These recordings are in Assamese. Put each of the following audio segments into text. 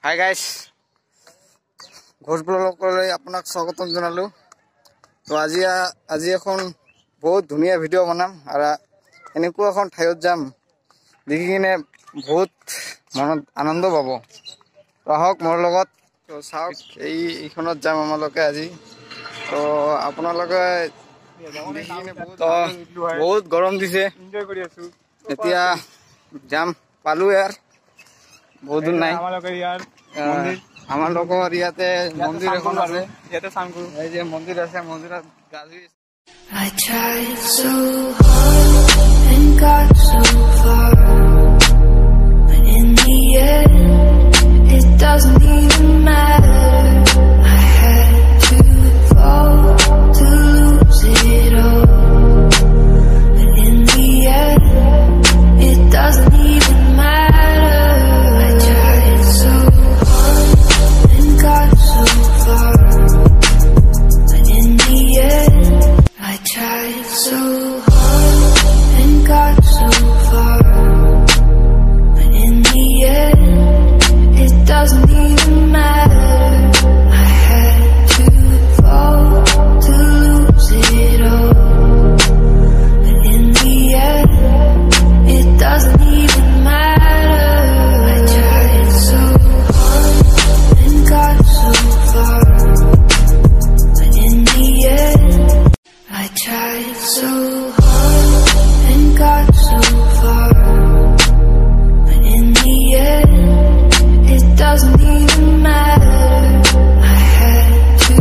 হাই গাইস, ঘোষ ব্লগলৈ আপোনাক স্বাগতম জনালো। তো আজি এখন বহুত ধুনীয়া ভিডিঅ' বনাম আৰু এনেকুৱা এখন ঠাইত যাম দেখি কিনে বহুত মনত আনন্দ পাব। তো আহক মোৰ লগত। তো চাওক, এইখনত যাম আমালোকে আজি। তো আপোনালোকে বহুত গৰম দিছে, এতিয়া যাম। পালো ইয়াৰ বহুত দূৰ নাই। আমাৰ লগৰ ইয়াতে মন্দিৰ এখন আছে, এই যে মন্দিৰ আছে, মন্দিৰত গা ধুই I tried so hard and got so far, but in the end, it doesn't even matter. I had to fall to lose it all, but in the end, it doesn't even matter. I tried so hard and got so far, but in the end, I tried so hard and got so far, but in the end, it doesn't even matter. I had to fall to lose it all, but in the end, it doesn't even matter. I tried so hard and got so far, but in the end, I tried so hard and got so far, but in the end, it doesn't even matter. I had to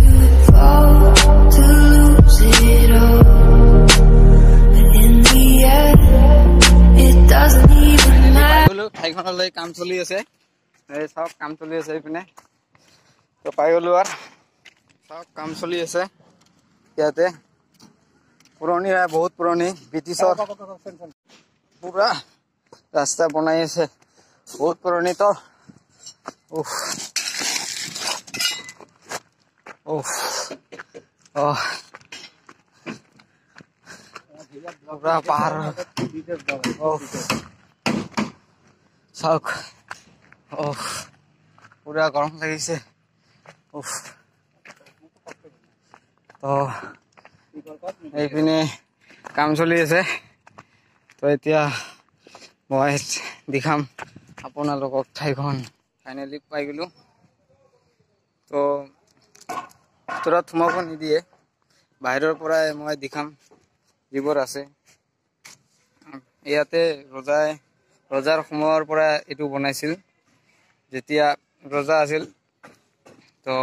fall to lose it all, but in the end, it doesn't even matter. ঠাইখনলৈ কাম চলি আছে, এই চাওক কাম চলি আছে এইপিনে। তো পাই গলো আৰু চাওক কাম চলি আছে ইয়াতে। পুৰণি, বহুত পুৰণি ব্ৰিটিছৰ পুৰা ৰাস্তা বনাই আছে, বহুত পুৰণি। তো উফ উফ পুৰা পাহাৰ চাওক। পুৰা গৰম লাগিছে। উফ। তো এইপিনে কাম চলি আছে। তো এতিয়া মই দেখাম আপোনালোকক ঠাইখন। ফাইনেলি পাই গলো। তো ভিতৰত সোমাব নিদিয়ে, বাহিৰৰ পৰাই মই দেখাম যিবোৰ আছে ইয়াতে। ৰজাৰ সময়ৰ পৰা এইটো বনাইছিল, যেতিয়া ৰজা আছিল। তো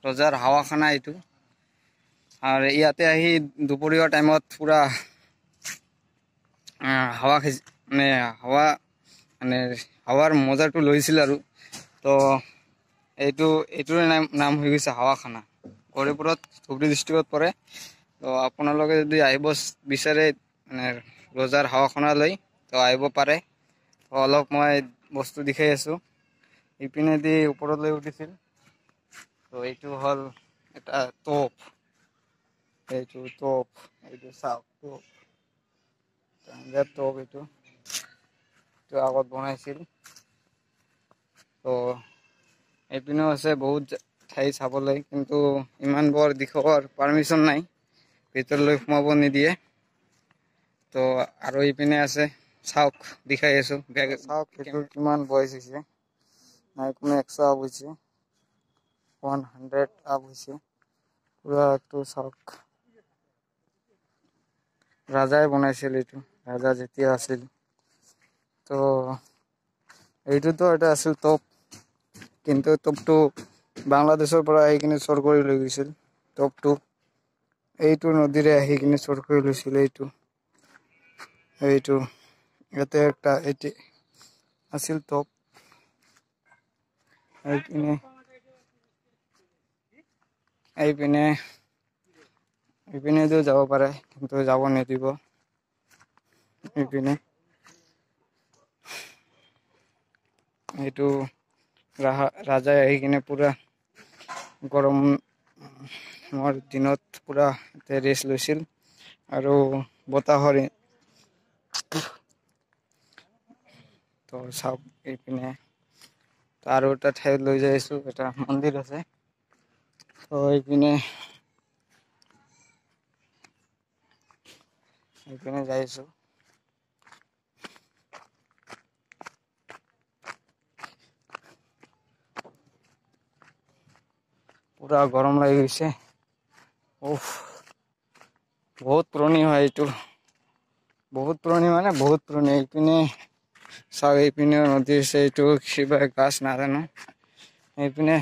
ৰজাৰ হাৱাখানা এইটো। আৰু ইয়াতে আহি দুপৰীয়া টাইমত পুৰা হাৱাৰ মজাটো লৈছিল আৰু। তো এইটোৰে নাম হৈ গৈছে হাৱাখানা। গৌৰীপুৰত ধুবুৰী ডিষ্ট্ৰিক্টত পৰে। তো আপোনালোকে যদি আহিব বিচাৰে ৰজাৰ হাৱাখানালৈ, তো আহিব পাৰে। তো অলপ মই বস্তু দেখাই আছোঁ। ইপিনেদি ওপৰলৈ উঠিছিল। তো এইটো হ'ল এটা তোপ, এইটো চাওক তোপ, এইটো আগত বনাইছিল। তো এইপিনেও আছে বহুত ঠাই চাবলৈ, কিন্তু ইমান বৰ দিশৰ পাৰ্মিশ্যন নাই, ভিতৰলৈ সোমাব নিদিয়ে। তো আৰু এইপিনে আছে, চাওক দেখাই আছো। চাওক এইটো কিমান বয়স হৈছে, নাই কোনো 100 আপ হৈছে, 100 আপ হৈছে পুৰা। একটু চাওক, ৰাজাই বনাইছিল এইটো, ৰাজা যেতিয়া আছিল। তো এইটোতো এটা আছিল তোপ, কিন্তু তোপটো বাংলাদেশৰ পৰা আহি কিনে চোৰ কৰি লৈ গৈছিল। তোপটো এইটো নদীৰে আহি কিনে চোৰ কৰি লৈছিল। এইটো ইয়াতে একটা এটি আছিল তোপ। এইপিনেও যাব পাৰে, কিন্তু যাব নিদিব এইপিনে। এইটো ৰাজাই আহি কিনে পুৰা গৰমৰ দিনত পুৰা ৰেষ্ট লৈছিল। আৰু বতাহৰ তো চাওক এইপিনে তো আৰু এটা ঠাইত লৈ যাই আছোঁ, এটা মন্দিৰ আছে। তো এইপিনে যাই আছোঁ। পুৰা গৰম লাগি গৈছে। উফ, বহুত পুৰণি হয় এইটো, বহুত পুৰণি মানে বহুত পুৰণি। এইপিনে চাওক, এইপিনে নদী আছে, এইটো কিবা গাছ নাজানো। এইপিনে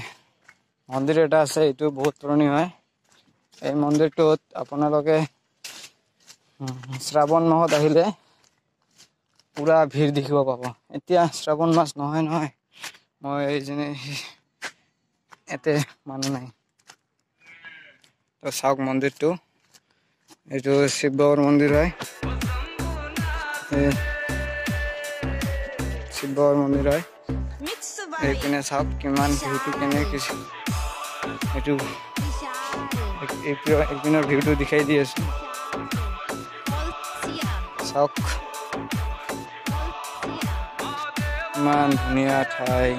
মন্দিৰ এটা আছে, এইটো বহুত পুৰণি হয়। এই মন্দিৰটোত আপোনালোকে শ্ৰাৱণ মাহত আহিলে পুৰা ভিৰ দেখিব পাব। এতিয়া শ্ৰাৱণ মাস নহয় নহয়, মই ইয়াতে মানুহ নাই। তো চাওক মন্দিৰটো, এইটো শিৱ বাবাৰ মন্দিৰ হয়। শিৱ বাবাৰ মন্দিৰ হয়। এইপিনে চাওক কিমান ভিউটো কেনেকৈ, এইটো এইপিনৰ ভিউটো দেখাই দি আছোঁ। চাওক ইমান ধুনীয়া ঠাই।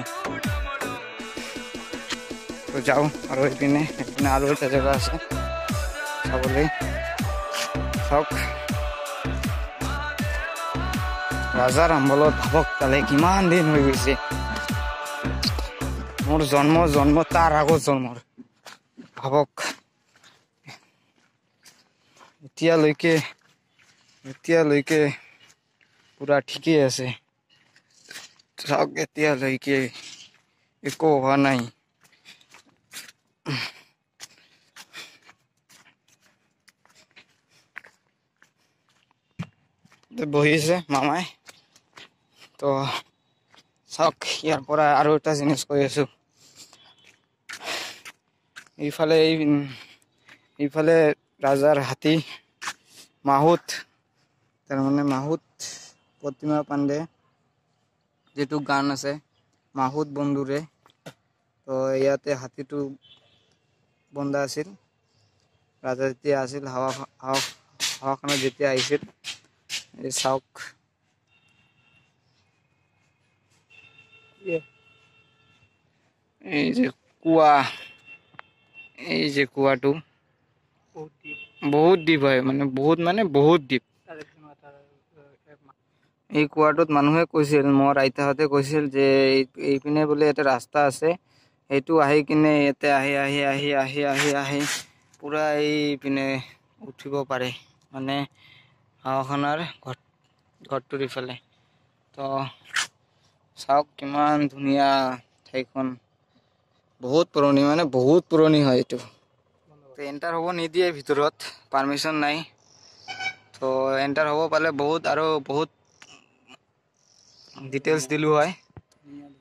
তো যাওঁ আৰু এইপিনে আৰু এটা জেগা আছে চাবলৈ। চাওক ৰাজাৰ আমবলত ভাবক, তালে কিমান দিন হৈ গৈছে। মোৰ জন্ম তাৰ আগত জন্মৰ ভাবক। এতিয়ালৈকে পুৰা ঠিকেই আছে। চাওক এতিয়ালৈকে একো হোৱা নাই। বহিছে মামাই। তো চাওক, ইয়াৰ পৰা আৰু এটা জিনিস কৈ আছোঁ। এইফালে ৰাজাৰ হাতী, মাহুত, তাৰমানে মাহুত প্ৰতিমা পাণ্ডে যিটো গান আছে, মাহুত বন্ধুৰে, তো ইয়াতে হাতীটো বন্ধা আছিল। ৰাজা যেতিয়া আছিল, হাৱাখনত যেতিয়া আহিছিল, এই চাওক এই যে কুঁৱা, এই যে কুঁৱাটো বহুত ডিপ হয়, মানে বহুত ডিপ। এই কুঁৱাটোত মানুহে কৈছিল, মোৰ আইতাহঁতে কৈছিল যে এইপিনে বোলে এটা ৰাস্তা আছে, সেইটো আহি কিনে ইয়াতে আহি পুৰা এইপিনে উঠিব পাৰে, মানে হাৱাখনৰ ঘৰটোৰ ইফালে। তো চাওক কিমান ধুনীয়া ঠাইখন। বহুত পুৰণি হয় এইটো। এণ্টাৰ হ'ব নিদিয়ে ভিতৰত, পাৰ্মিশ্যন নাই। তো এণ্টাৰ হ'ব পালে বহুত ডিটেইলছ দিলোঁ হয়,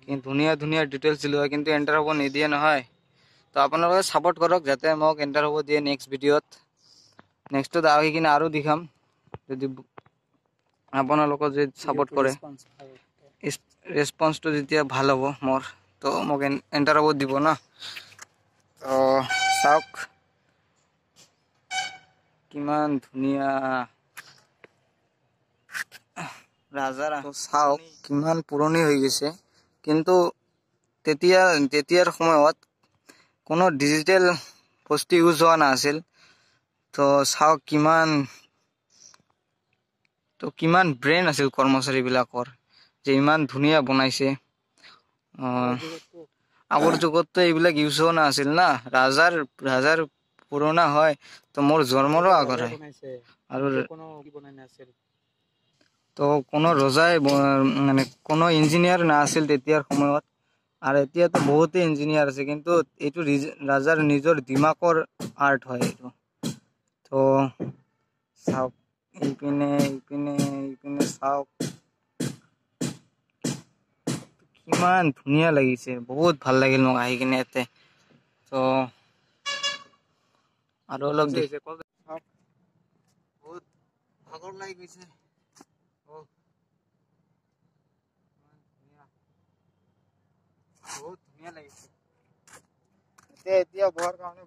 কিন্তু ধুনীয়া ডিটেইলছ দিলোঁ হয়, কিন্তু এণ্টাৰ হ'ব নিদিয়ে নহয়। তো আপোনালোকে ছাপোৰ্ট কৰক, যাতে মোক এণ্টাৰ হ'ব দিয়ে নেক্সট ভিডিঅ'ত। নেক্সটত আহি কিনে আৰু দেখাম, যদি আপোনালোকে যদি ছাপোৰ্ট কৰে, ৰেছপন্সটো যেতিয়া ভাল হ'ব মোৰ, তো মোক এণ্টাৰ হ'ব দিব না। তো চাওক কিমান ধুনীয়া ৰাজাৰ, চাওক কিমান পুৰণি হৈ গৈছে। কিন্তু তেতিয়াৰ সময়ত কোনো ডিজিটেল বস্তু ইউজ হোৱা নাছিল। তো চাওক কিমান ব্ৰেইন আছিল কৰ্মচাৰীবিলাকৰ, যে ইমান ধুনীয়া বনাইছে। আগৰ যুগততো এইবিলাক ইউজ হোৱা নাছিল না। ৰাজাৰ পুৰণা হয়, তো মোৰ জন্মৰো আগৰ হয়। আৰু তো কোনো ৰজাই মানে কোনো ইঞ্জিনিয়াৰ নাছিল তেতিয়াৰ সময়ত। আৰু এতিয়াতো বহুতেই ইঞ্জিনিয়াৰ আছে, কিন্তু এইটো ৰাজাৰ নিজৰ দিমাকৰ আৰ্ট হয় এইটো। তো চাওক এইপিনে চাওক কিমান ধুনীয়া লাগিছে, বহুত ভাল লাগিল মোক আহি কিনে ইয়াতে। তো আৰু অলপ বহুত ভাগৰ লাগি গৈছে। বহুত ধুনীয়া লাগিছে। এতিয়া বহাৰ কাৰণে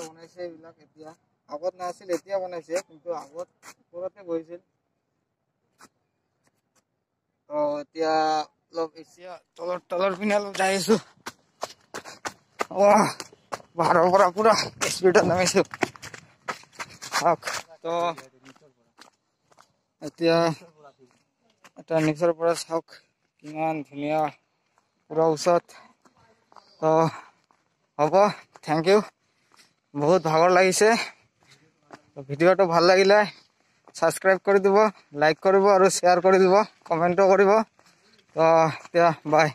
বনাইছে এইবিলাক। এতিয়া আগত নাছিল, এতিয়া বনাইছে, কিন্তু আগত ওপৰতে বহিছিল। তো এতিয়া অলপ এতিয়া তলৰ পিনে অলপ যাই আছো পাহাৰৰ পৰা পুৰা স্পীডত নামিছো তো এতিয়া এটা নিচৰ পৰা চাওক কিমান ধুনীয়া পুৰা ওচৰত তো হ'ব থেংক ইউ বহুত ভাগৰ লাগিছে ভিডিঅ'টো ভাল লাগিলে সাবস্ক্ৰাইব কৰে দিব লাইক কৰিব আৰু শ্বেয়াৰ কৰি দিব কমেন্টও কৰিব তো এতিয়া বাই